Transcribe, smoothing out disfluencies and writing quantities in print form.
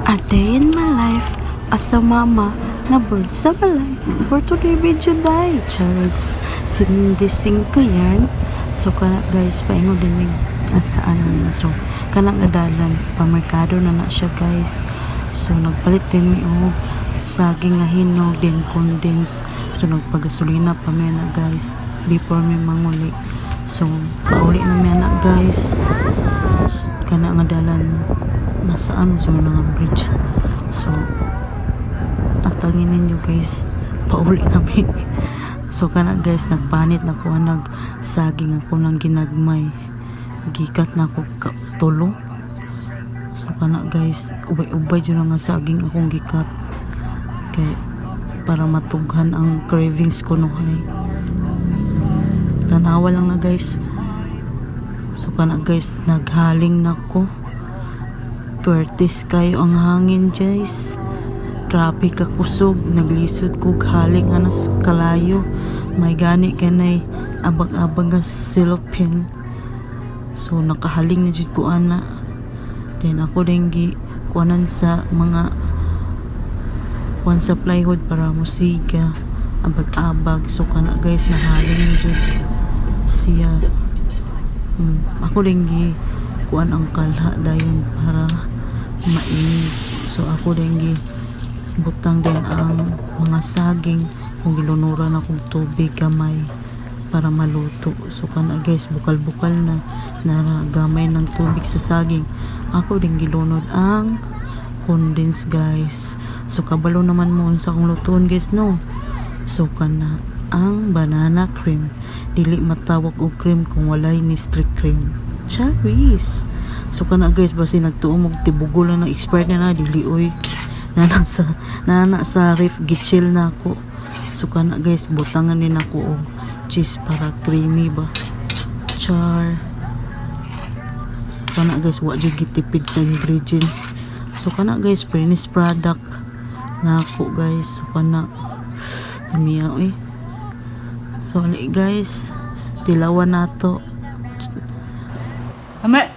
A day in my life as a mama na bird sa balay. For today video day, Charles sindising ko yan. So kana guys, paingo din mig asaan na. So kana nga dalan pamerkado na siya guys. So nagpalit din mi og saging nga hinog din condense. So nagpagasolina pa mi na guys before mi manguli. So pauli na mi na guys. Kana nga dalan masaan so nga bridge. So atangin ninyo guys, pauli kami. So kana guys, nagpanit na ko nag saging ako ng ginagmay, gikat na ko tulo. So kana guys, ubay-ubay dyan nga saging akong gikat kay para matughan ang cravings ko no hay. Tanawa lang na guys. So kana guys, naghaling na ko. Pertis kayo ang hangin guys. Grabe ka kusog, naglisod ko haling anas kalayo. May gani kanay abag-abag nga silopin. So nakahaling na jud ko ana. Then ako din gi kuanan sa mga kuan sa plywood para musiga abag-abag. So kana guys, nahaling na jud siya. Ako din gi kuan ang kalha dayon para mainit. So ako din gi butang din ang mga saging kung gilunuran akong tubig gamay para maluto. So kana guys, bukal-bukal na gamay ng tubig sa saging. Ako din gilunod ang condense guys. So kabalo naman mo sa akong lutuon guys no. So kana ang banana cream, dili matawag og cream kung walay ni strict cream. Cherries. So kana guys, basi nagtuom og tibugol na expired na dili oy nana sa ref gichill na ako. So kana guys, butangan din ako og cheese para creamy ba. Char. So kana guys, wa jud gitipid sa ingredients. So kana guys, finished product na ako guys. So kana tamiya oy. So ali guys, tilawan nato. Ame